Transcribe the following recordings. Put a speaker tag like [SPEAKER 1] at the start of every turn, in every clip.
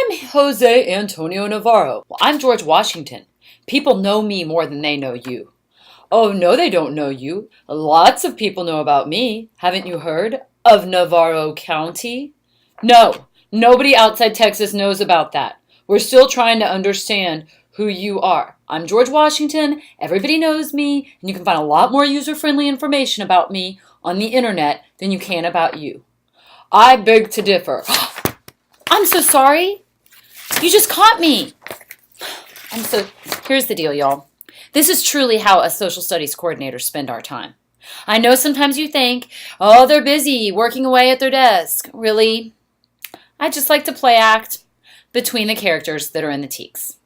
[SPEAKER 1] I'm Jose Antonio Navarro. Well, I'm George Washington. People know me more than they know you. Oh, no, they don't know you. Lots of people know about me. Haven't you heard of Navarro County? No, nobody outside Texas knows about that. We're still trying to understand who you are. I'm George Washington. Everybody knows me, and you can find a lot more user-friendly information about me on the internet than you can about you. I beg to differ. I'm so sorry. You just caught me. Here's the deal, y'all. This is truly how us social studies coordinators spend our time. I know sometimes you think, oh, they're busy working away at their desk. Really? I just like to play act between the characters that are in the teaks.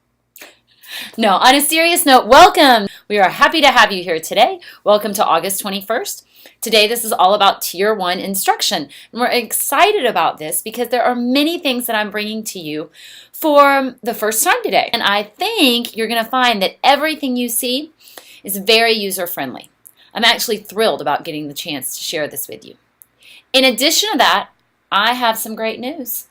[SPEAKER 1] No, on a serious note, welcome. We are happy to have you here today. Welcome to August 21st. Today, this is all about Tier 1 instruction. And we're excited about this because there are many things that I'm bringing to you for the first time today. And I think you're going to find that everything you see is very user-friendly. I'm actually thrilled about getting the chance to share this with you. In addition to that, I have some great news.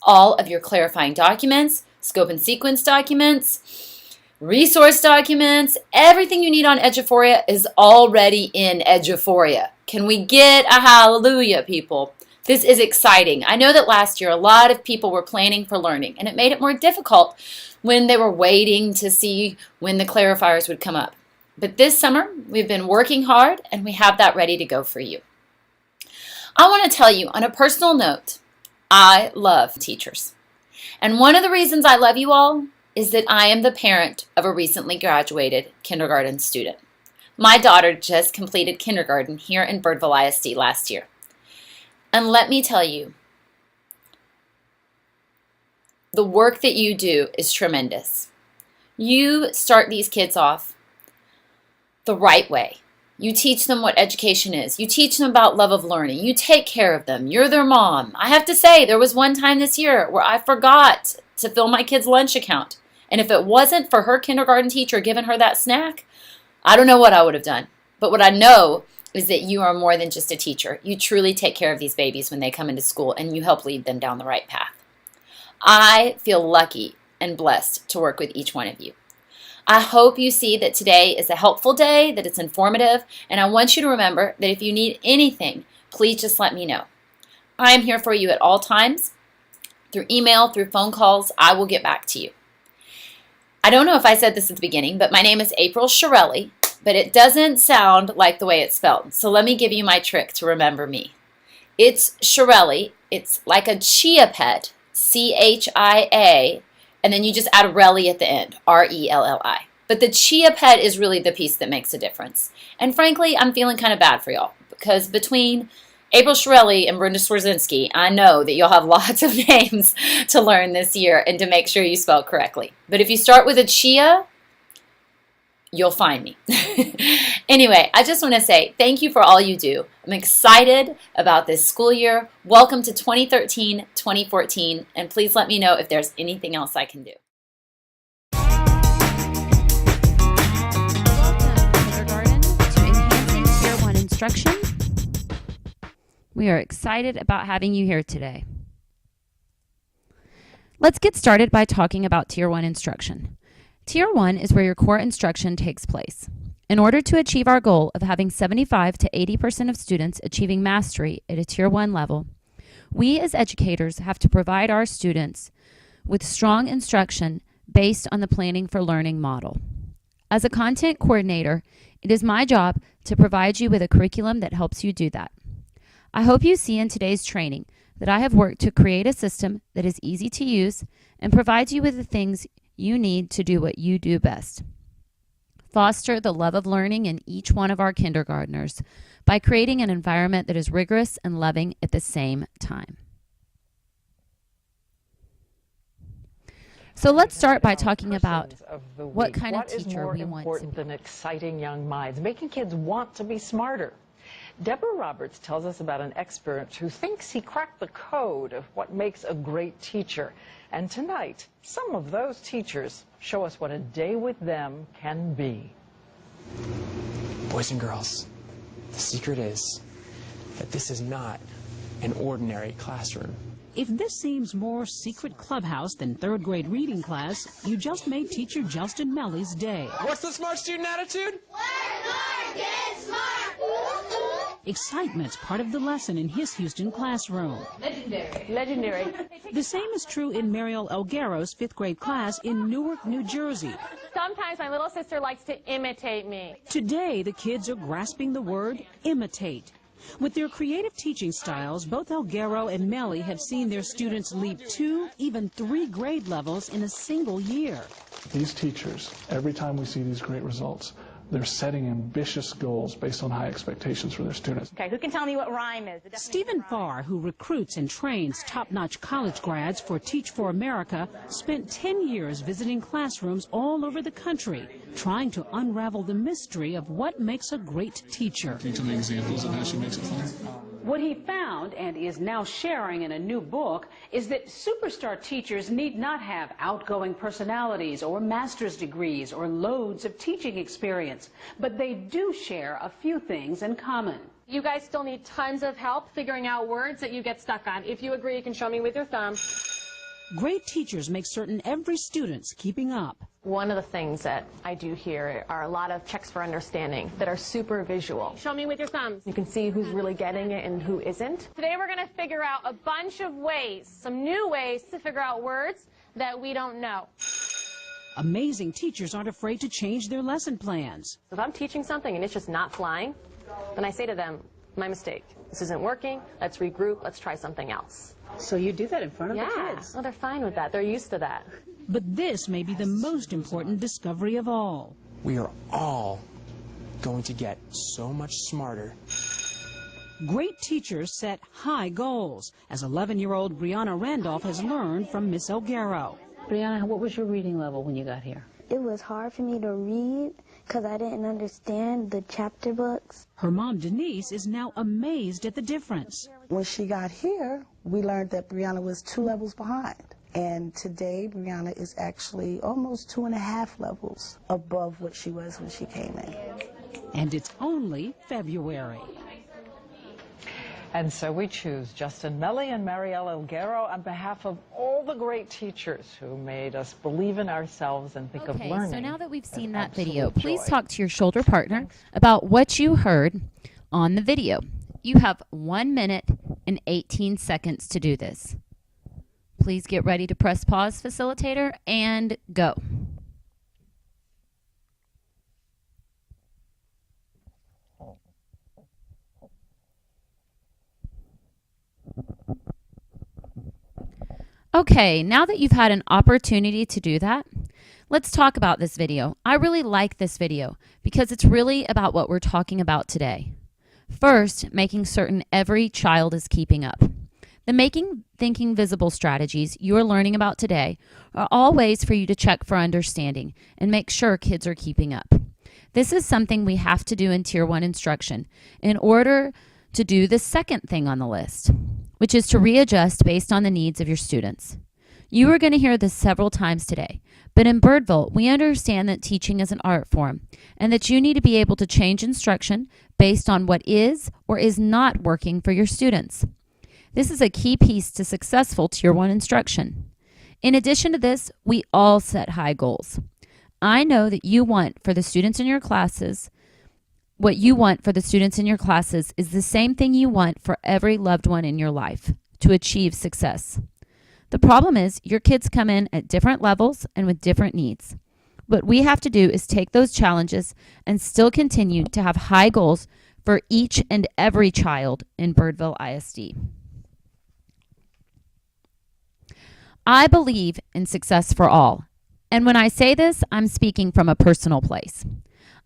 [SPEAKER 1] All of your clarifying documents, scope and sequence documents, resource documents, everything you need on Eduphoria is already in Eduphoria. Can we get a hallelujah, people? This is exciting. I know that last year a lot of people were planning for learning, and it made it more difficult when they were waiting to see when the clarifiers would come up. But this summer, we've been working hard, and we have that ready to go for you. I want to tell you, on a personal note, I love teachers. And one of the reasons I love you all is that I am the parent of a recently graduated kindergarten student. My daughter just completed kindergarten here in Birdville ISD last year. And let me tell you, the work that you do is tremendous. You start these kids off the right way. You teach them what education is. You teach them about love of learning. You take care of them. You're their mom. I have to say, there was one time this year where I forgot to fill my kid's lunch account. And if it wasn't for her kindergarten teacher giving her that snack, I don't know what I would have done. But what I know is that you are more than just a teacher. You truly take care of these babies when they come into school, and you help lead them down the right path. I feel lucky and blessed to work with each one of you. I hope you see that today is a helpful day, that it's informative, and I want you to remember that if you need anything, please just let me know. I am here for you at all times. Through email, through phone calls, I will get back to you. I don't know if I said this at the beginning, but my name is April Shirelli, but it doesn't sound like the way it's spelled. So let me give you my trick to remember me. It's Shirelli. It's like a chia pet, C-H-I-A, and then you just add Relli at the end, R-E-L-L-I. But the chia pet is really the piece that makes a difference. And frankly, I'm feeling kind of bad for y'all because between April Shirelli and Brenda Swarzynski, I know that you'll have lots of names to learn this year and to make sure you spell correctly. But if you start with a chia, you'll find me. Anyway, I just want to say thank you for all you do. I'm excited about this school year. Welcome to 2013-2014, and please let me know if there's anything else I can do.
[SPEAKER 2] Welcome, kindergarten, to Enhancing Tier 1 Instruction. We are excited about having you here today. Let's get started by talking about Tier 1 instruction. Tier 1 is where your core instruction takes place. In order to achieve our goal of having 75 to 80% of students achieving mastery at a Tier 1 level, we as educators have to provide our students with strong instruction based on the Planning for Learning model. As a content coordinator, it is my job to provide you with a curriculum that helps you do that. I hope you see in today's training that I have worked to create a system that is easy to use and provides you with the things you need to do what you do best. Foster the love of learning in each one of our kindergartners by creating an environment that is rigorous and loving at the same time. So let's start by talking about what kind of teacher we want to be.
[SPEAKER 3] What is more important than exciting young minds, making kids want to be smarter? Deborah Roberts tells us about an expert who thinks he cracked the code of what makes a great teacher. And tonight, some of those teachers show us what a day with them can be.
[SPEAKER 4] Boys and girls, the secret is that this is not an ordinary classroom.
[SPEAKER 5] If this seems more secret clubhouse than third grade reading class, you just made teacher Justin Melly's day.
[SPEAKER 4] What's the smart student attitude?
[SPEAKER 5] Excitement's part of the lesson in his Houston classroom.
[SPEAKER 3] Legendary.
[SPEAKER 5] The same is true in Mariel Elguero's fifth grade class in Newark, New Jersey.
[SPEAKER 6] Sometimes my little sister likes to imitate me.
[SPEAKER 5] Today, the kids are grasping the word imitate. With their creative teaching styles, both Elguero and Melly have seen their students leap 2, even 3 grade levels in a single year.
[SPEAKER 7] These teachers, every time we see these great results, they're setting ambitious goals based on high expectations for their students.
[SPEAKER 6] Okay, who can tell me what rhyme is?
[SPEAKER 5] Stephen Farr, who recruits and trains top-notch college grads for Teach for America, spent 10 years visiting classrooms all over the country, trying to unravel the mystery of what makes a great teacher.
[SPEAKER 7] Can you tell me examples of how she makes it fun?
[SPEAKER 5] What he found, and is now sharing in a new book, is that superstar teachers need not have outgoing personalities or master's degrees or loads of teaching experience, but they do share a few things in common.
[SPEAKER 6] You guys still need tons of help figuring out words that you get stuck on. If you agree, you can show me with your thumb.
[SPEAKER 5] Great teachers make certain every student's keeping up.
[SPEAKER 8] One of the things that I do here are a lot of checks for understanding that are super visual.
[SPEAKER 6] Show me with your thumbs.
[SPEAKER 8] You can see who's really getting it and who isn't.
[SPEAKER 6] Today we're going to figure out a bunch of ways, some new ways to figure out words that we don't know.
[SPEAKER 5] Amazing teachers aren't afraid to change their lesson plans.
[SPEAKER 8] If I'm teaching something and it's just not flying, then I say to them, my mistake. This isn't working. Let's regroup. Let's try something else.
[SPEAKER 5] So you do that in front of
[SPEAKER 8] Yeah.
[SPEAKER 5] the kids?
[SPEAKER 8] Oh, they're fine with that. They're used to that.
[SPEAKER 5] But this may be the most important discovery of all.
[SPEAKER 4] We are all going to get so much smarter.
[SPEAKER 5] Great teachers set high goals, as 11-year-old Brianna Randolph has learned from Miss Elguero. Brianna, what was your reading level when you got here?
[SPEAKER 9] It was hard for me to read because I didn't understand the chapter books.
[SPEAKER 5] Her mom, Denise, is now amazed at the difference.
[SPEAKER 10] When she got here, we learned that Brianna was 2 levels behind. And today, Brianna is actually almost 2.5 levels above what she was when she came in.
[SPEAKER 5] And it's only February.
[SPEAKER 3] And so we choose Justin Melly and Mariel Elguero on behalf of all the great teachers who made us believe in ourselves and think of learning.
[SPEAKER 2] Okay, so now that we've seen
[SPEAKER 3] as
[SPEAKER 2] that video,
[SPEAKER 3] absolute
[SPEAKER 2] please
[SPEAKER 3] joy.
[SPEAKER 2] talk to your shoulder partner about what you heard on the video. You have 1 minute and 18 seconds to do this. Please get ready to press pause, facilitator, and go. Okay, now that you've had an opportunity to do that, let's talk about this video. I really like this video because it's really about what we're talking about today. First, making certain every child is keeping up. The Making Thinking Visible strategies you're learning about today are all ways for you to check for understanding and make sure kids are keeping up. This is something we have to do in Tier 1 instruction in order to do the second thing on the list, which is to readjust based on the needs of your students. You are going to hear this several times today, but in Birdville, we understand that teaching is an art form and that you need to be able to change instruction based on what is or is not working for your students. This is a key piece to successful Tier 1 instruction. In addition to this, we all set high goals. I know that you want for the students in your classes, what you want for the students in your classes is the same thing you want for every loved one in your life, to achieve success. The problem is your kids come in at different levels and with different needs. What we have to do is take those challenges and still continue to have high goals for each and every child in Birdville ISD. I believe in success for all. And when I say this, I'm speaking from a personal place.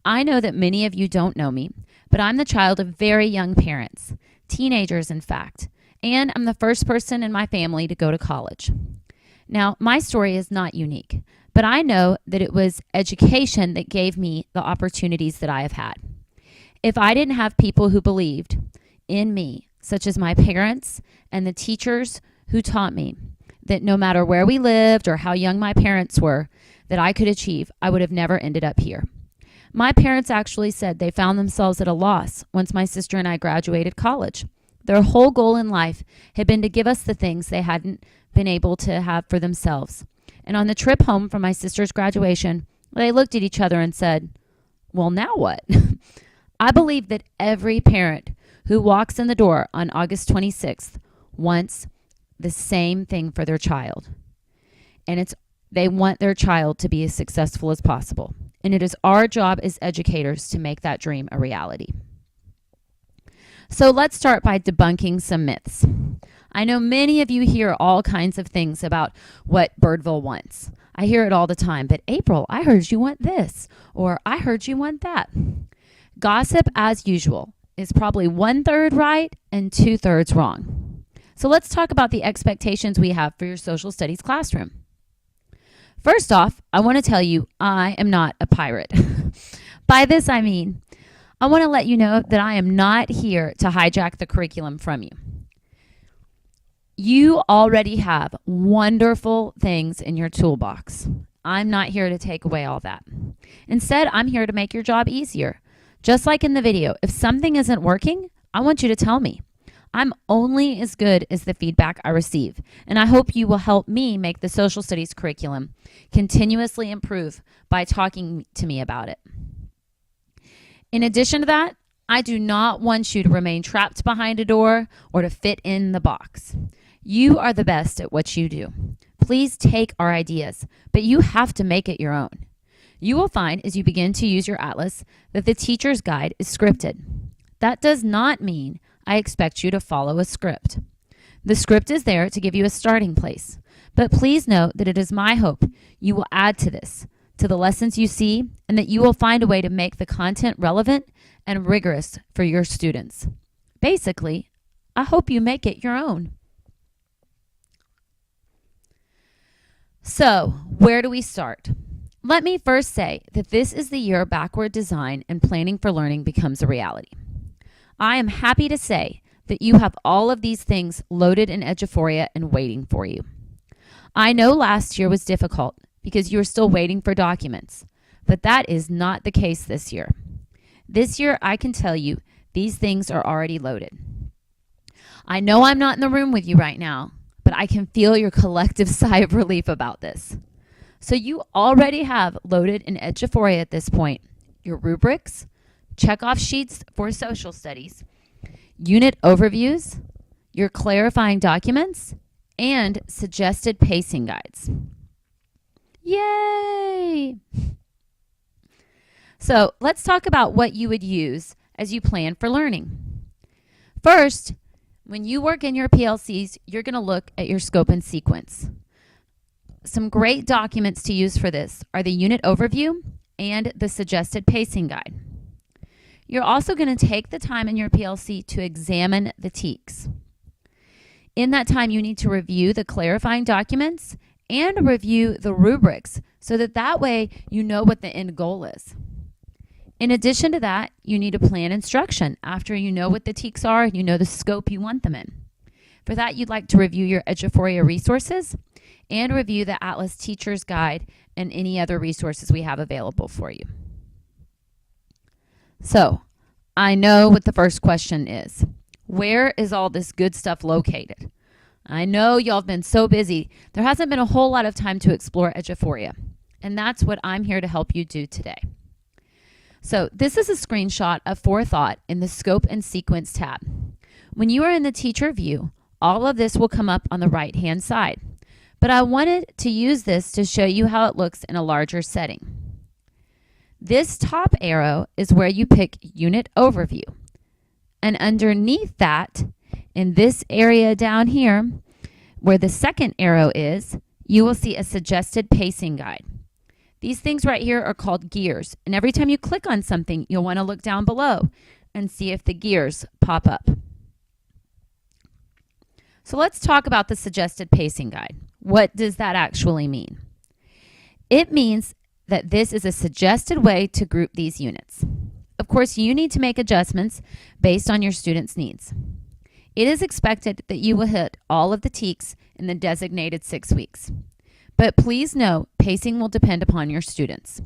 [SPEAKER 2] I know that many of you don't know me, but I'm the child of very young parents, teenagers in fact, and I'm the first person in my family to go to college. Now, my story is not unique, but I know that it was education that gave me the opportunities that I have had. If I didn't have people who believed in me, such as my parents and the teachers who taught me that no matter where we lived or how young my parents were, that I could achieve, I would have never ended up here. My parents actually said they found themselves at a loss once my sister and I graduated college. Their whole goal in life had been to give us the things they hadn't been able to have for themselves. And on the trip home from my sister's graduation, they looked at each other and said, well, now what? I believe that every parent who walks in the door on August 26th wants the same thing for their child. And they want their child to be as successful as possible. And it is our job as educators to make that dream a reality. So let's start by debunking some myths. I know many of you hear all kinds of things about what Birdville wants. I hear it all the time, but April, I heard you want this, or I heard you want that. Gossip, as usual, is probably 1/3 right and 2/3 wrong. So let's talk about the expectations we have for your social studies classroom. First off, I want to tell you I am not a pirate. By this I mean, I want to let you know that I am not here to hijack the curriculum from you. You already have wonderful things in your toolbox. I'm not here to take away all that. Instead, I'm here to make your job easier. Just like in the video, if something isn't working, I want you to tell me. I'm only as good as the feedback I receive, and I hope you will help me make the social studies curriculum continuously improve by talking to me about it. In addition to that, I do not want you to remain trapped behind a door or to fit in the box. You are the best at what you do. Please take our ideas, but you have to make it your own. You will find as you begin to use your atlas that the teacher's guide is scripted. That does not mean I expect you to follow a script. The script is there to give you a starting place, but please note that it is my hope you will add to this, to the lessons you see, and that you will find a way to make the content relevant and rigorous for your students. Basically, I hope you make it your own. So, where do we start? Let me first say that this is the year backward design and planning for learning becomes a reality. I am happy to say that you have all of these things loaded in Eduphoria and waiting for you. I know last year was difficult because you are still waiting for documents, but that is not the case this year. This year, I can tell you these things are already loaded. I know I'm not in the room with you right now, but I can feel your collective sigh of relief about this. So you already have loaded in Eduphoria at this point your rubrics, checkoff sheets for social studies, unit overviews, your clarifying documents, and suggested pacing guides. Yay! So let's talk about what you would use as you plan for learning. First, when you work in your PLCs, you're going to look at your scope and sequence. Some great documents to use for this are the unit overview and the suggested pacing guide. You're also going to take the time in your PLC to examine the TEKS. In that time, you need to review the clarifying documents and review the rubrics so that way you know what the end goal is. In addition to that, you need to plan instruction after you know what the TEKS are and you know the scope you want them in. For that, you'd like to review your Eduphoria resources and review the Atlas Teacher's Guide and any other resources we have available for you. So, I know what the first question is. Where is all this good stuff located? I know y'all have been so busy, there hasn't been a whole lot of time to explore Eduphoria, and that's what I'm here to help you do today. So this is a screenshot of Forethought in the Scope and Sequence tab. When you are in the teacher view, all of this will come up on the right-hand side, but I wanted to use this to show you how it looks in a larger setting. This top arrow is where you pick Unit Overview, and underneath that, in this area down here, where the second arrow is, you will see a suggested pacing guide. These things right here are called gears, and every time you click on something, you'll want to look down below and see if the gears pop up. So let's talk about the suggested pacing guide. What does that actually mean? It means that this is a suggested way to group these units. Of course, you need to make adjustments based on your students' needs. It is expected that you will hit all of the TEKS in the designated 6 weeks. But please know, pacing will depend upon your students.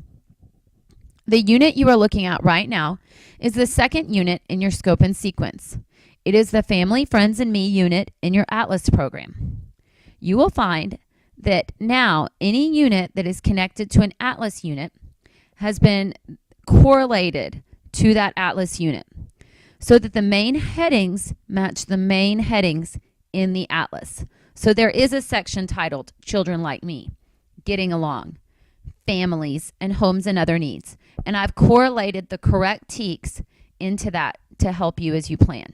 [SPEAKER 2] The unit you are looking at right now is the second unit in your scope and sequence. It is the Family, Friends, and Me unit in your Atlas program. You will find that now any unit that is connected to an Atlas unit has been correlated to that Atlas unit so that the main headings match the main headings in the Atlas. So there is a section titled Children Like Me, Getting Along, Families, and Homes and Other Needs. And I've correlated the correct TEKS into that to help you as you plan.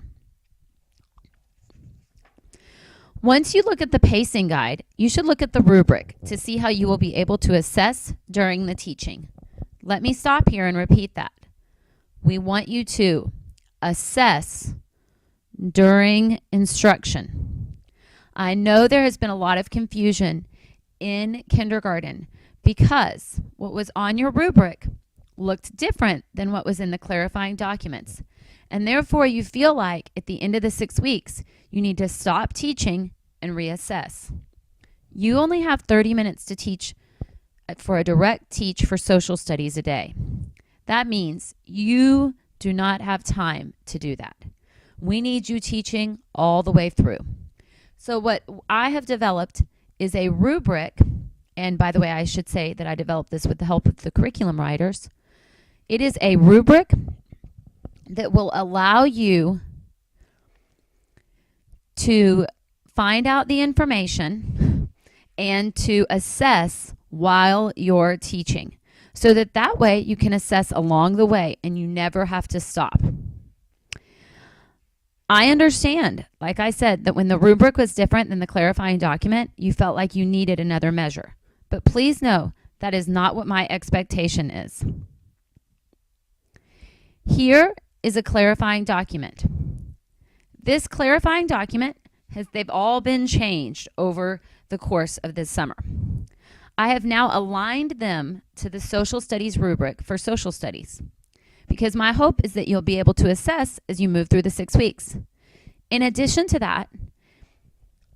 [SPEAKER 2] Once you look at the pacing guide, you should look at the rubric to see how you will be able to assess during the teaching. Let me stop here and repeat that. We want you to assess during instruction. I know there has been a lot of confusion in kindergarten because what was on your rubric looked different than what was in the clarifying documents. And therefore, you feel like at the end of the 6 weeks, you need to stop teaching and reassess. You only have 30 minutes to teach for a direct teach for social studies a day. That means you do not have time to do that. We need you teaching all the way through. So what I have developed is a rubric, and by the way, I should say that I developed this with the help of the curriculum writers. It is a rubric that will allow you to find out the information and to assess while you're teaching so that way you can assess along the way and you never have to stop. I understand, like I said, that when the rubric was different than the clarifying document, you felt like you needed another measure. But please know that is not what my expectation is. Here is a clarifying document. This clarifying document they've all been changed over the course of this summer. I have now aligned them to the social studies rubric for social studies because my hope is that you'll be able to assess as you move through the 6 weeks. In addition to that,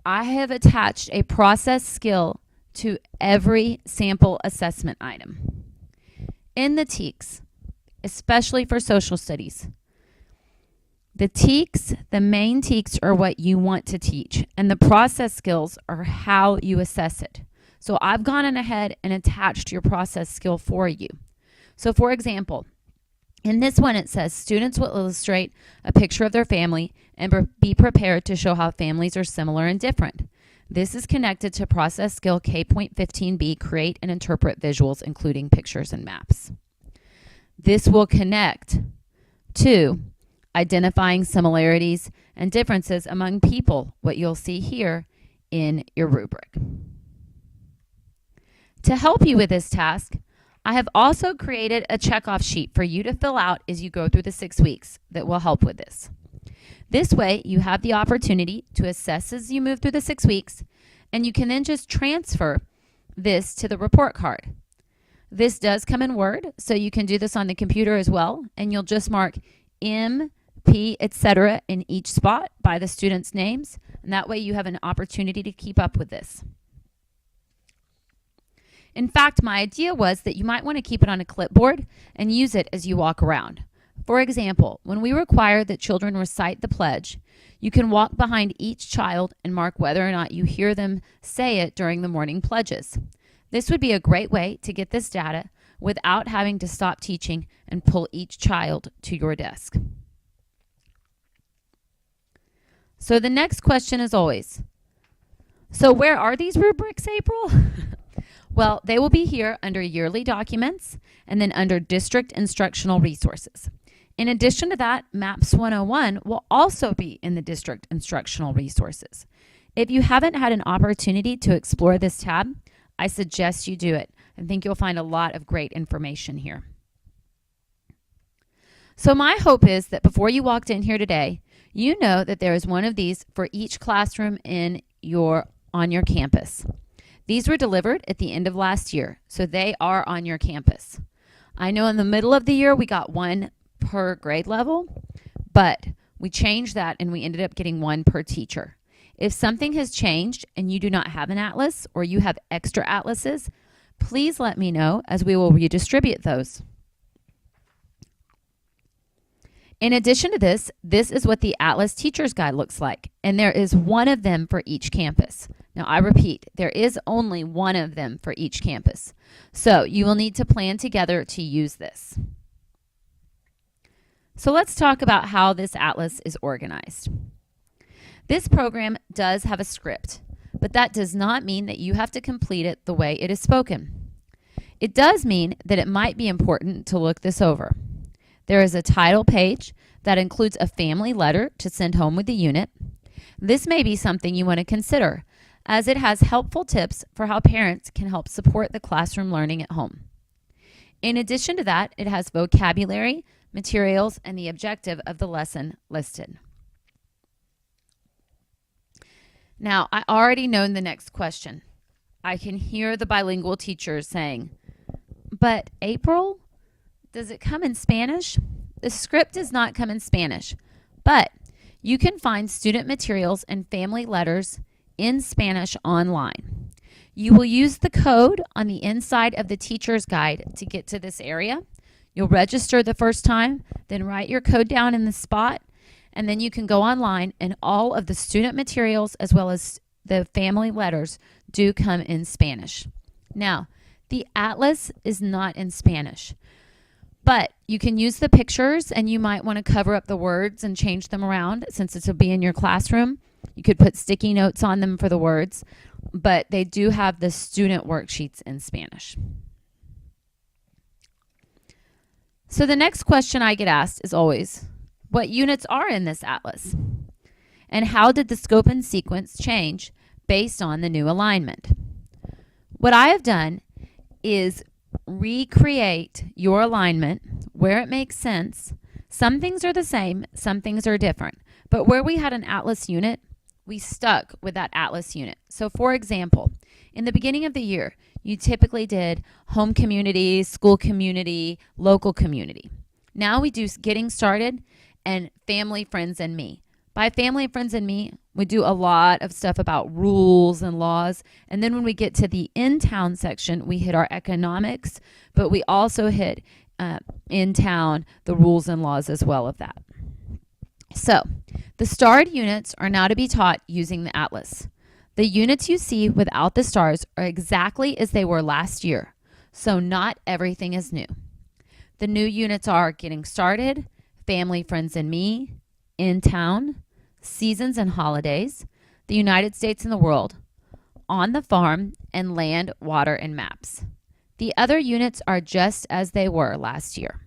[SPEAKER 2] I have attached a process skill to every sample assessment item. In the TEKS, especially for social studies, the TEKS, the main TEKS are what you want to teach, and the process skills are how you assess it. So I've gone in ahead and attached your process skill for you. So for example, in this one it says students will illustrate a picture of their family and be prepared to show how families are similar and different. This is connected to process skill K.15b, create and interpret visuals, including pictures and maps. This will connect to identifying similarities and differences among people, what you'll see here in your rubric. To help you with this task, I have also created a checkoff sheet for you to fill out as you go through the 6 weeks that will help with this. This way, you have the opportunity to assess as you move through the 6 weeks, and you can then just transfer this to the report card. This does come in Word, so you can do this on the computer as well, and you'll just mark M, P, etc. in each spot by the students' names, and that way you have an opportunity to keep up with this. In fact, my idea was that you might want to keep it on a clipboard and use it as you walk around. For example, when we require that children recite the pledge, you can walk behind each child and mark whether or not you hear them say it during the morning pledges. This would be a great way to get this data without having to stop teaching and pull each child to your desk. So the next question is always, so where are these rubrics, April? Well, they will be here under yearly documents and then under district instructional resources. In addition to that, MAPS 101 will also be in the district instructional resources. If you haven't had an opportunity to explore this tab, I suggest you do it. I think you'll find a lot of great information here. So my hope is that before you walked in here today, you know that there is one of these for each classroom on your campus. These were delivered at the end of last year, so they are on your campus. I know in the middle of the year we got one per grade level, but we changed that and we ended up getting one per teacher. If something has changed and you do not have an atlas or you have extra atlases, please let me know as we will redistribute those. In addition to this, this is what the Atlas Teacher's Guide looks like, and there is one of them for each campus. Now, I repeat, there is only one of them for each campus. So you will need to plan together to use this. So let's talk about how this atlas is organized. This program does have a script, but that does not mean that you have to complete it the way it is spoken. It does mean that it might be important to look this over. There is a title page that includes a family letter to send home with the unit. This may be something you want to consider, as it has helpful tips for how parents can help support the classroom learning at home. In addition to that, it has vocabulary, materials, and the objective of the lesson listed. Now, I already know the next question. I can hear the bilingual teachers saying, but April, does it come in Spanish? The script does not come in Spanish, but you can find student materials and family letters in Spanish online. You will use the code on the inside of the teacher's guide to get to this area. You'll register the first time, then write your code down in the spot, and then you can go online, and all of the student materials as well as the family letters do come in Spanish. Now, the atlas is not in Spanish, but you can use the pictures, and you might want to cover up the words and change them around since this will be in your classroom. You could put sticky notes on them for the words, but they do have the student worksheets in Spanish. So the next question I get asked is always, what units are in this atlas? And how did the scope and sequence change based on the new alignment? What I have done is recreate your alignment where it makes sense. Some things are the same, some things are different. But where we had an atlas unit, we stuck with that atlas unit. So for example, in the beginning of the year, you typically did home community, school community, local community. Now we do getting started and family, friends, and me. By family, friends, and me, we do a lot of stuff about rules and laws. And then when we get to the in-town section, we hit our economics, but we also hit in town the rules and laws as well of that. So the starred units are now to be taught using the atlas. The units you see without the stars are exactly as they were last year, so not everything is new. The new units are getting started, family, friends, and me, in town, seasons and holidays, the United States and the world, on the farm, and land, water, and maps. The other units are just as they were last year.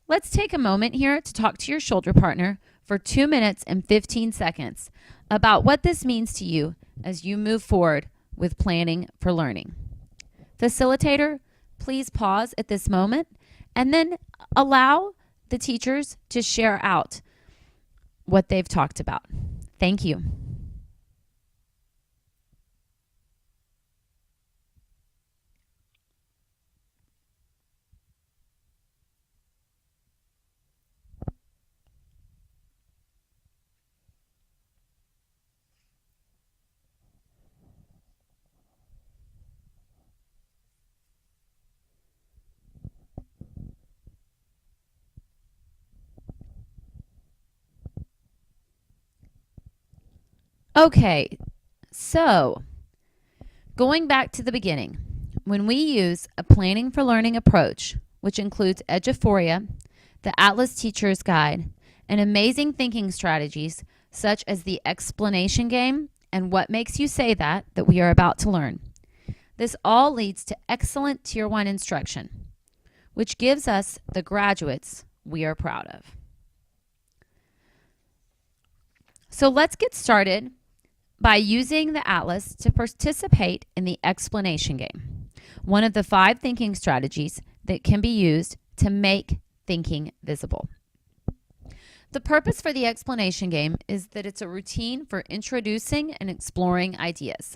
[SPEAKER 2] Let's take a moment here to talk to your shoulder partner for 2 minutes and 15 seconds about what this means to you as you move forward with planning for learning. Facilitator, please pause at this moment and then allow the teachers to share out what they've talked about. Thank you. Okay, so going back to the beginning, when we use a planning for learning approach, which includes Eduphoria, the Atlas Teacher's Guide, and amazing thinking strategies such as the explanation game and what makes you say that we are about to learn. This all leads to excellent Tier 1 instruction, which gives us the graduates we are proud of. So let's get started by using the atlas to participate in the explanation game, one of the 5 thinking strategies that can be used to make thinking visible. The purpose for the explanation game is that it's a routine for introducing and exploring ideas.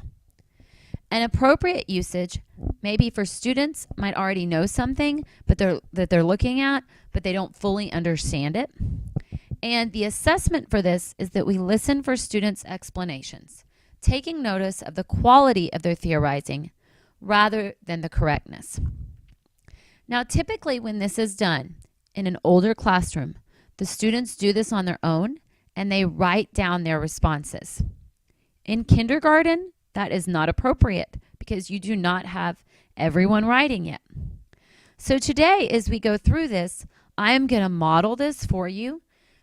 [SPEAKER 2] An appropriate usage may be for students might already know something that they're looking at, but they don't fully understand it. And the assessment for this is that we listen for students' explanations, taking notice of the quality of their theorizing rather than the correctness. Now, typically when this is done in an older classroom, the students do this on their own and they write down their responses. In kindergarten, that is not appropriate because you do not have everyone writing yet. So today, as we go through this, I am going to model this for you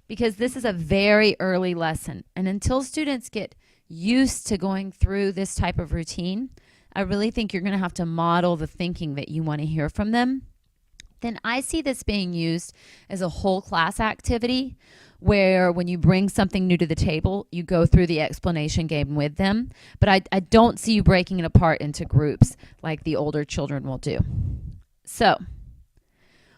[SPEAKER 2] because this is a very early lesson. And until students get used to going through this type of routine, I really think you're going to have to model the thinking that you want to hear from them. Then I see this being used as a whole class activity where when you bring something new to the table, you go through the explanation game with them. But I don't see you breaking it apart into groups like the older children will do. So,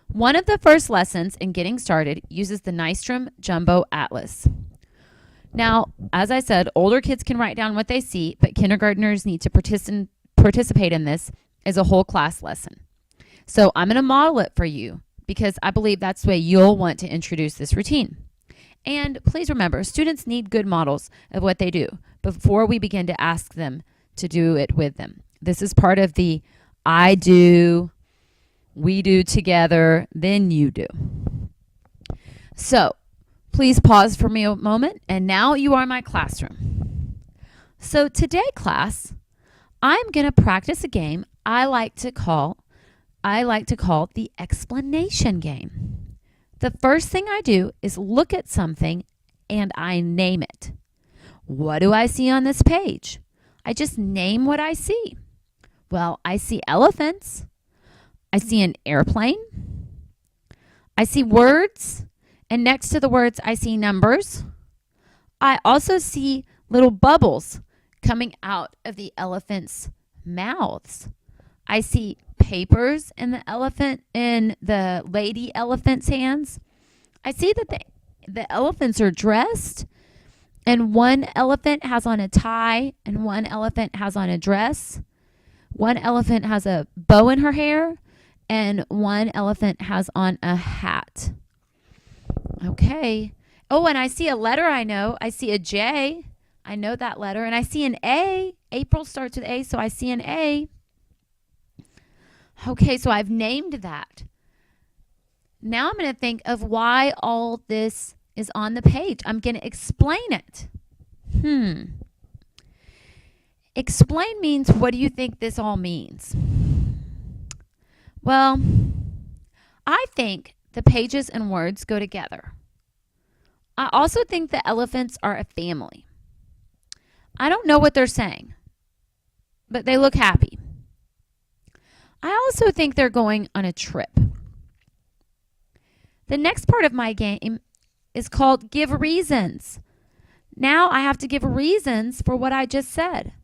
[SPEAKER 2] one of the first lessons in getting started uses the Nystrom Jumbo Atlas. Now, as I said, older kids can write down what they see, but kindergartners need to participate in this as a whole class lesson. So I'm going to model it for you because I believe that's the way you'll want to introduce this routine. And please remember, students need good models of what they do before we begin to ask them to do it with them. This is part of the I do, we do together, then you do. So please pause for me a moment, and now you are my classroom. So today, class, I'm going to practice a game I like to call the explanation game. The first thing I do is look at something and I name it. What do I see on this page? I just name what I see. Well, I see elephants. I see an airplane. I see words. And next to the words, I see numbers. I also see little bubbles coming out of the elephant's mouths. I see papers in the lady elephant's hands. I see that the elephants are dressed, and one elephant has on a tie and one elephant has on a dress. One elephant has a bow in her hair and one elephant has on a hat. Okay. Oh, and I see a letter I know. I see a J. I know that letter. And I see an A. April starts with A, so I see an A. Okay, so I've named that. Now I'm going to think of why all this is on the page. I'm going to explain it. Explain means, what do you think this all means? Well, I think the pages and words go together. I also think the elephants are a family. I don't know what they're saying, but they look happy. I also think they're going on a trip. The next part of my game is called Give Reasons. Now I have to give reasons for what I just said.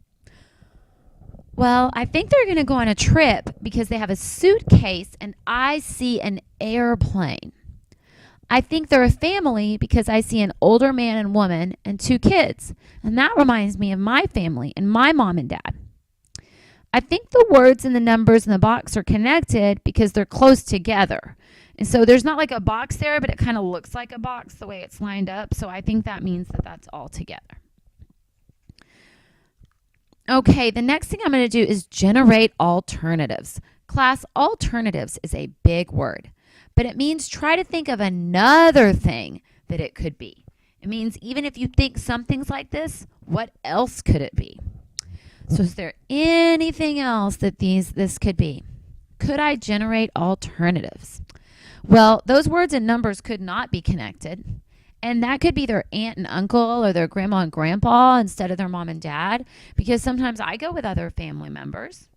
[SPEAKER 2] Well, I think they're going to go on a trip because they have a suitcase and I see an airplane. I think they're a family because I see an older man and woman and 2 kids. And that reminds me of my family and my mom and dad. I think the words and the numbers in the box are connected because they're close together. And so there's not like a box there, but it kind of looks like a box the way it's lined up. So I think that means that that's all together. Okay, the next thing I'm going to do is generate alternatives. Class, alternatives is a big word, but it means try to think of another thing that it could be. It means even if you think something's like this, what else could it be? So is there anything else that this could be? Could I generate alternatives? Well, those words and numbers could not be connected. And that could be their aunt and uncle or their grandma and grandpa instead of their mom and dad, because sometimes I go with other family members.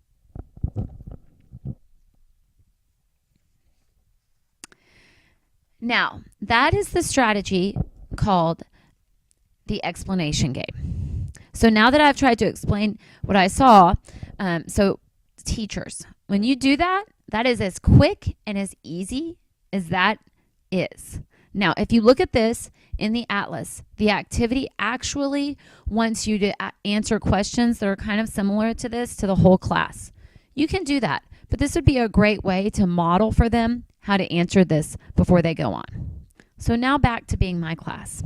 [SPEAKER 2] Now, that is the strategy called the explanation game. So now that I've tried to explain what I saw, so teachers, when you do that, that is as quick and as easy as that is. Now, if you look at this in the atlas, the activity actually wants you to answer questions that are kind of similar to this to the whole class. You can do that, but this would be a great way to model for them how to answer this before they go on. So now back to being my class.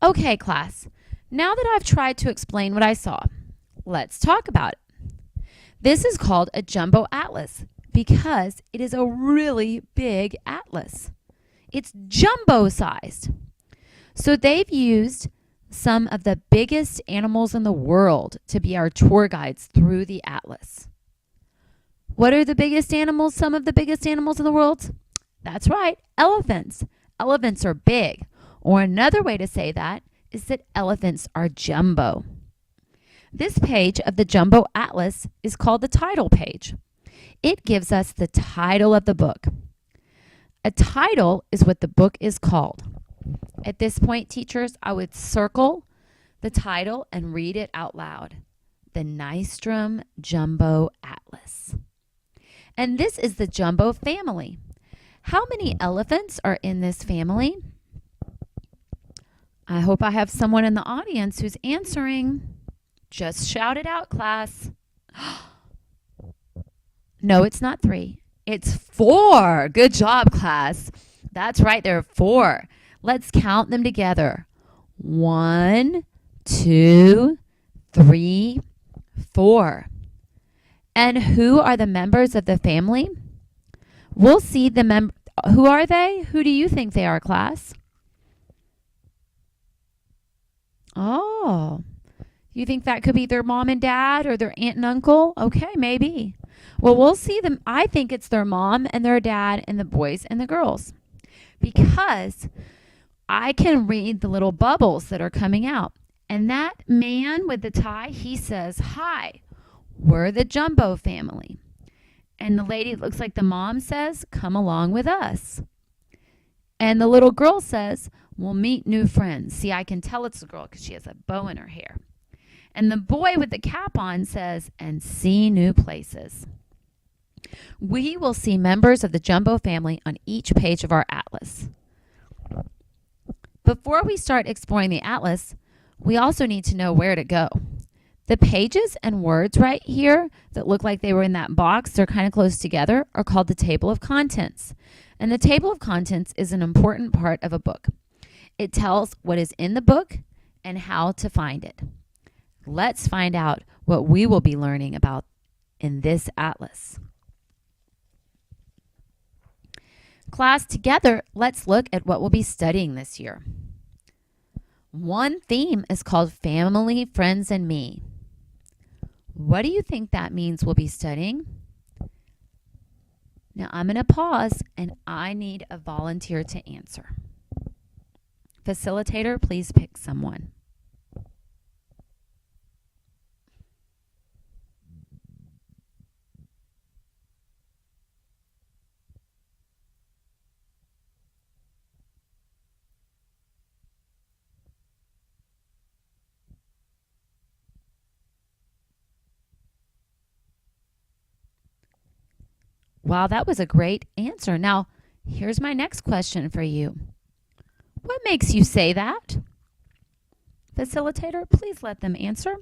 [SPEAKER 2] Okay, class, now that I've tried to explain what I saw, let's talk about it. This is called a jumbo atlas because it is a really big atlas. It's jumbo sized. So they've used some of the biggest animals in the world to be our tour guides through the atlas. What are the biggest animals, some of the biggest animals in the world? That's right, elephants. Elephants are big. Or another way to say that is that elephants are jumbo. This page of the Jumbo Atlas is called the title page. It gives us the title of the book. A title is what the book is called. At this point, teachers, I would circle the title and read it out loud. The Nystrom Jumbo Atlas. And this is the Jumbo family. How many elephants are in this family? I hope I have someone in the audience who's answering. Just shout it out, class. No, it's not 3. It's 4. Good job, class. That's right, there are 4. Let's count them together. 1, 2, 3, 4. And who are the members of the family? We'll see the who are they? Who do you think they are, class? Oh, you think that could be their mom and dad or their aunt and uncle? Okay, maybe. Well, we'll see them. I think it's their mom and their dad and the boys and the girls, because I can read the little bubbles that are coming out. And that man with the tie, he says, "Hi, we're the Jumbo family." And the lady that looks like the mom says, "Come along with us." And the little girl says, "We'll meet new friends." See, I can tell it's a girl because she has a bow in her hair. And the boy with the cap on says, "And see new places." We will see members of the Jumbo family on each page of our atlas. Before we start exploring the atlas, we also need to know where to go. The pages and words right here that look like they were in that box, they're kind of close together, are called the table of contents. And the table of contents is an important part of a book. It tells what is in the book and how to find it. Let's find out what we will be learning about in this atlas. Class, together, let's look at what we'll be studying this year. One theme is called Family, Friends, and Me. What do you think that means we'll be studying? Now I'm going to pause and I need a volunteer to answer. Facilitator, please pick someone. Wow, that was a great answer. Now, here's my next question for you. What makes you say that? Facilitator, please let them answer.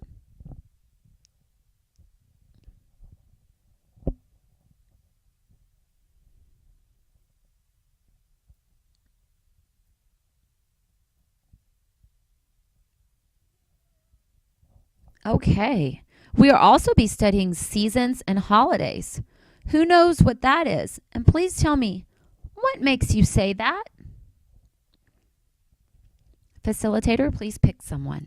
[SPEAKER 2] Okay. We will also be studying seasons and holidays. Who knows what that is? And please tell me, what makes you say that? Facilitator, please pick someone.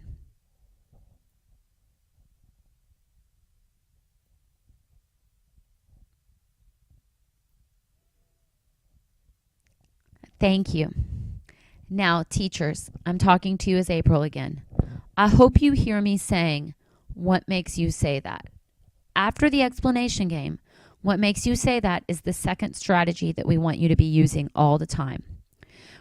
[SPEAKER 2] Thank you. Now, teachers, I'm talking to you as April again. I hope you hear me saying, what makes you say that? After the explanation game, what makes you say that is the second strategy that we want you to be using all the time.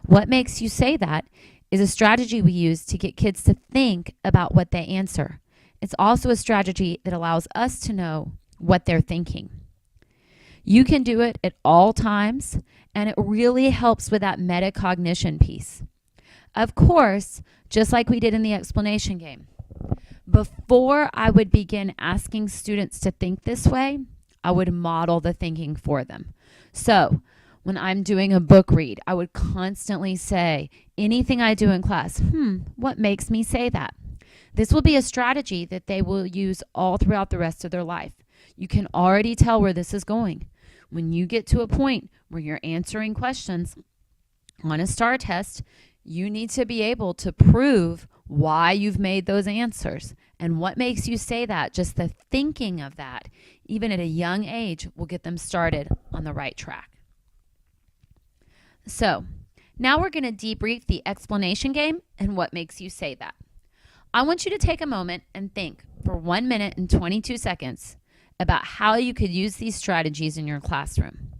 [SPEAKER 2] What makes you say that is a strategy we use to get kids to think about what they answer. It's also a strategy that allows us to know what they're thinking. You can do it at all times, and it really helps with that metacognition piece. Of course, just like we did in the explanation game, before I would begin asking students to think this way, I would model the thinking for them. So when I'm doing a book read, I would constantly say, anything I do in class, what makes me say that? This will be a strategy that they will use all throughout the rest of their life. You can already tell where this is going. when you get to a point where you're answering questions on a STAR test, you need to be able to prove why you've made those answers and what makes you say that. Just the thinking of that, even at a young age, will get them started on the right track. So now we're going to debrief the explanation game and what makes you say that. I want you to take a moment and think for 1 minute and 22 seconds about how you could use these strategies in your classroom.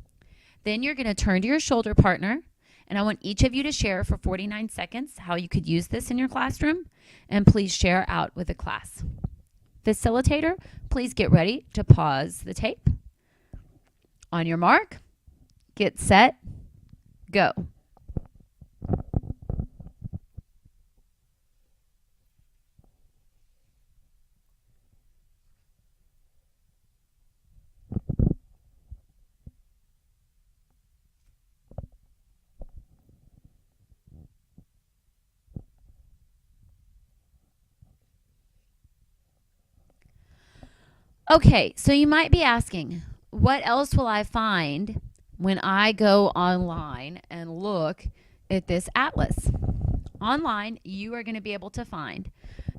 [SPEAKER 2] Then you're going to turn to your shoulder partner, and I want each of you to share for 49 seconds how you could use this in your classroom, and please share out with the class. Facilitator, please get ready to pause the tape. On your mark, get set, go. Okay, so you might be asking, what else will I find when I go online and look at this atlas? Online, you are going to be able to find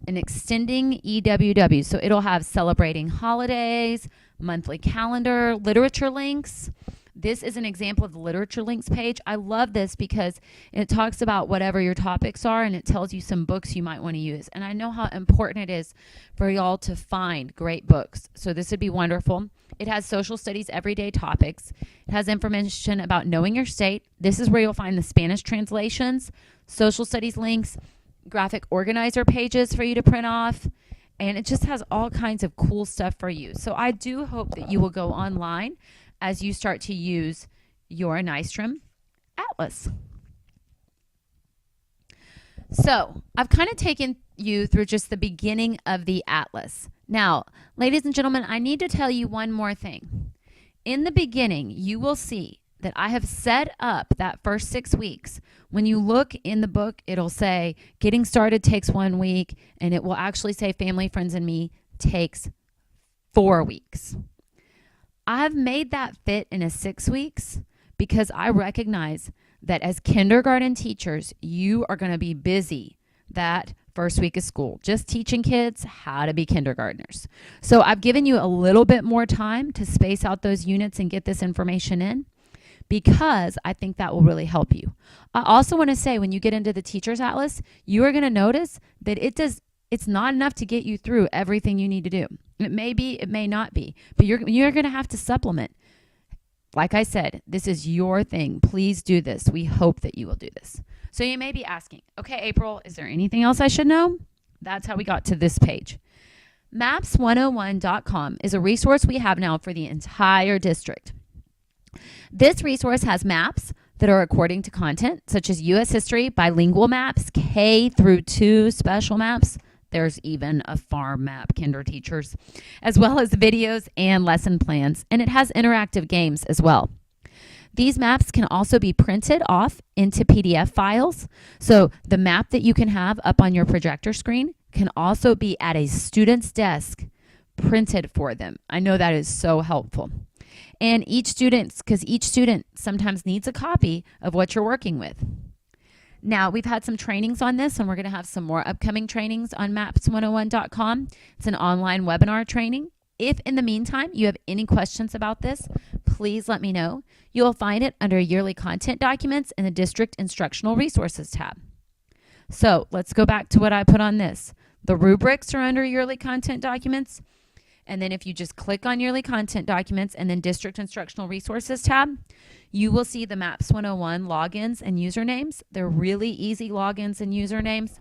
[SPEAKER 2] an extending EWW. So it'll have celebrating holidays, monthly calendar, literature links. This is an example of the literature links page. I love this because it talks about whatever your topics are and it tells you some books you might want to use. And I know how important it is for y'all to find great books. So this would be wonderful. It has social studies everyday topics. It has information about knowing your state. This is where you'll find the Spanish translations, social studies links, graphic organizer pages for you to print off. And it just has all kinds of cool stuff for you. So I do hope that you will go online as you start to use your Nystrom Atlas. So I've kind of taken you through just the beginning of the Atlas. Now, ladies and gentlemen, I need to tell you one more thing. In the beginning, you will see that I have set up that first 6 weeks. When you look in the book, it'll say getting started takes 1 week, and it will actually say family, friends, and me takes 4 weeks. I've made that fit in a 6 weeks because I recognize that as kindergarten teachers, you are going to be busy that first week of school, just teaching kids how to be kindergartners. So I've given you a little bit more time to space out those units and get this information in because I think that will really help you. I also want to say when you get into the Teacher's Atlas, you are going to notice that it's not enough to get you through everything you need to do. It may be, it may not be, but you're going to have to supplement. Like I said, this is your thing. Please do this. We hope that you will do this. So you may be asking, okay, April, is there anything else I should know? That's how we got to this page. Maps101.com is a resource we have now for the entire district. This resource has maps that are according to content, such as U.S. history, bilingual maps, K through 2 special maps. There's even a farm map, kinder teachers, as well as videos and lesson plans, and it has interactive games as well. These maps can also be printed off into PDF files. So the map that you can have up on your projector screen can also be at a student's desk printed for them. I know that is so helpful. And each student sometimes needs a copy of what you're working with. Now, we've had some trainings on this, and we're going to have some more upcoming trainings on maps101.com. It's an online webinar training. If in the meantime you have any questions about this, please let me know. You will find it under Yearly Content Documents in the District Instructional Resources tab. So let's go back to what I put on this. The rubrics are under Yearly Content Documents. And then if you just click on Yearly Content Documents and then District Instructional Resources tab, you will see the Maps 101 logins and usernames. They're really easy logins and usernames.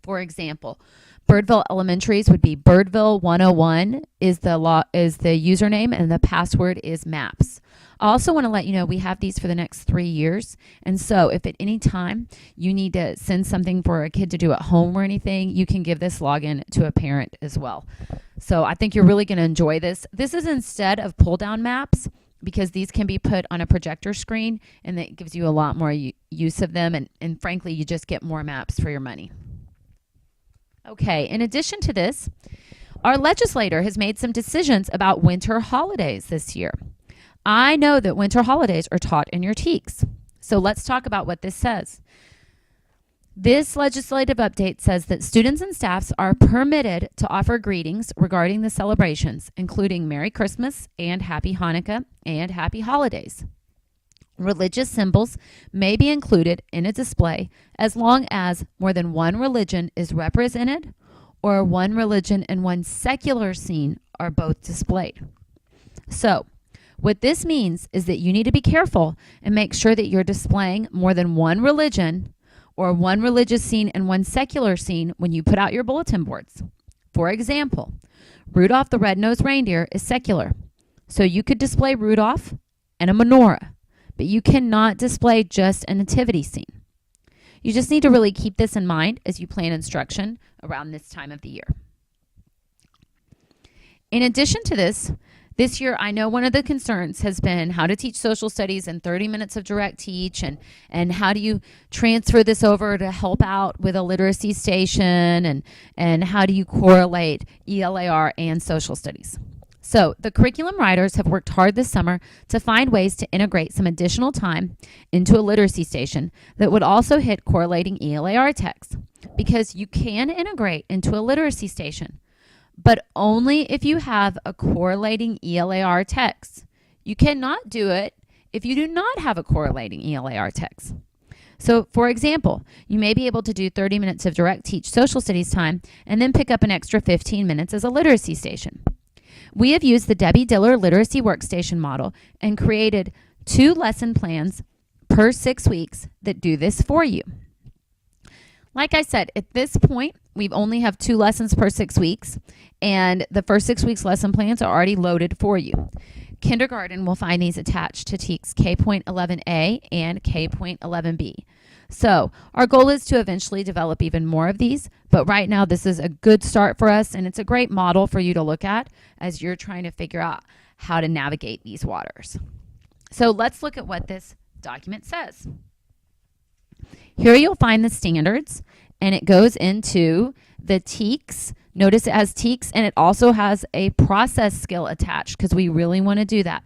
[SPEAKER 2] For example, Birdville Elementaries would be Birdville 101 is the username, and the password is maps. I also want to let you know we have these for the next 3 years. And so if at any time you need to send something for a kid to do at home or anything, you can give this login to a parent as well. So I think you're really going to enjoy this. This is instead of pull down maps because these can be put on a projector screen and that gives you a lot more use of them. And frankly, you just get more maps for your money. Okay, in addition to this, our legislator has made some decisions about winter holidays this year. I know that winter holidays are taught in your TEKS. So let's talk about what this says. This legislative update says that students and staffs are permitted to offer greetings regarding the celebrations, including Merry Christmas and Happy Hanukkah and Happy Holidays. Religious symbols may be included in a display as long as more than one religion is represented or one religion and one secular scene are both displayed. So, what this means is that you need to be careful and make sure that you're displaying more than one religion or one religious scene and one secular scene when you put out your bulletin boards. For example, Rudolph the Red-Nosed Reindeer is secular, so you could display Rudolph and a menorah, but you cannot display just a nativity scene. You just need to really keep this in mind as you plan instruction around this time of the year. In addition to this year, I know one of the concerns has been how to teach social studies in 30 minutes of direct teach, and how do you transfer this over to help out with a literacy station, and how do you correlate ELAR and social studies. So the curriculum writers have worked hard this summer to find ways to integrate some additional time into a literacy station that would also hit correlating ELAR texts, because you can integrate into a literacy station, but only if you have a correlating ELAR text. You cannot do it if you do not have a correlating ELAR text. So, for example, you may be able to do 30 minutes of direct teach social studies time and then pick up an extra 15 minutes as a literacy station. We have used the Debbie Diller Literacy Workstation model and created 2 lesson plans per 6 weeks that do this for you. Like I said, at this point, we only have 2 lessons per 6 weeks, and the first 6 weeks lesson plans are already loaded for you. Kindergarten will find these attached to TEKS K.11a and K.11b. So our goal is to eventually develop even more of these, but right now this is a good start for us, and it's a great model for you to look at as you're trying to figure out how to navigate these waters. So let's look at what this document says. Here you'll find the standards, and it goes into the TEKS. Notice it has TEKS, and it also has a process skill attached because we really want to do that.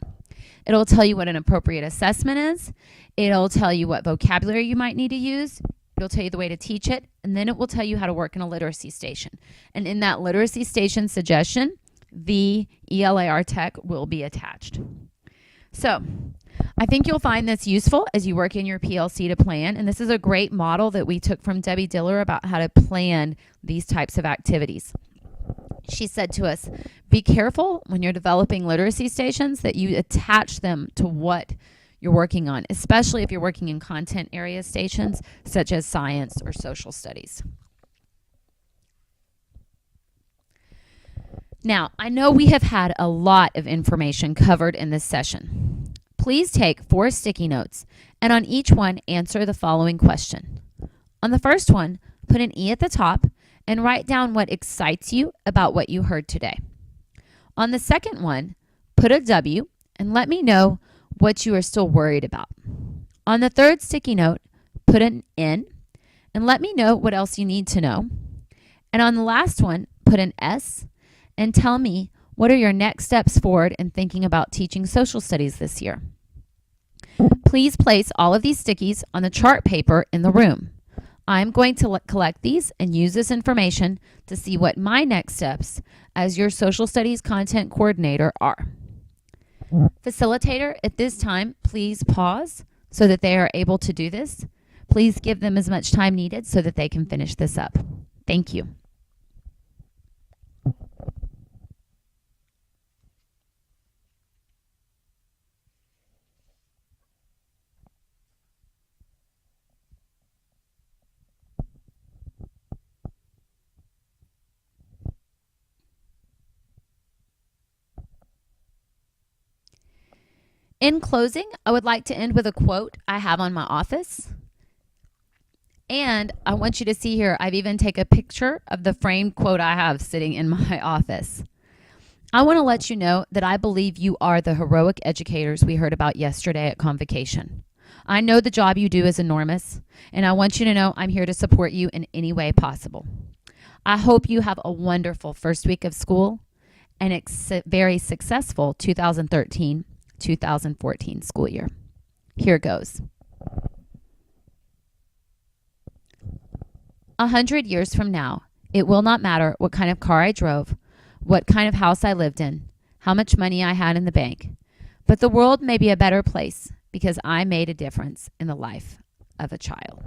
[SPEAKER 2] It'll tell you what an appropriate assessment is. It'll tell you what vocabulary you might need to use. It'll tell you the way to teach it, and then it will tell you how to work in a literacy station. And in that literacy station suggestion, the ELAR tech will be attached. So I think you'll find this useful as you work in your PLC to plan, and this is a great model that we took from Debbie Diller about how to plan these types of activities. She said to us, be careful when you're developing literacy stations that you attach them to what you're working on, especially if you're working in content area stations such as science or social studies. Now, I know we have had a lot of information covered in this session. Please take 4 sticky notes, and on each one, answer the following question. On the first one, put an E at the top and write down what excites you about what you heard today. On the second one, put a W and let me know what you are still worried about. On the third sticky note, put an N and let me know what else you need to know. And on the last one, put an S and tell me what are your next steps forward in thinking about teaching social studies this year. Please place all of these stickies on the chart paper in the room. I'm going to collect these and use this information to see what my next steps as your social studies content coordinator are. Facilitator, at this time, please pause so that they are able to do this. Please give them as much time needed so that they can finish this up. Thank you. In closing, I would like to end with a quote I have on my office. And I want you to see here, I've even taken a picture of the framed quote I have sitting in my office. I want to let you know that I believe you are the heroic educators we heard about yesterday at Convocation. I know the job you do is enormous, and I want you to know I'm here to support you in any way possible. I hope you have a wonderful first week of school and very successful 2013 2014 school year. Here goes. 100 years from now, it will not matter what kind of car I drove, what kind of house I lived in, how much money I had in the bank, but the world may be a better place because I made a difference in the life of a child.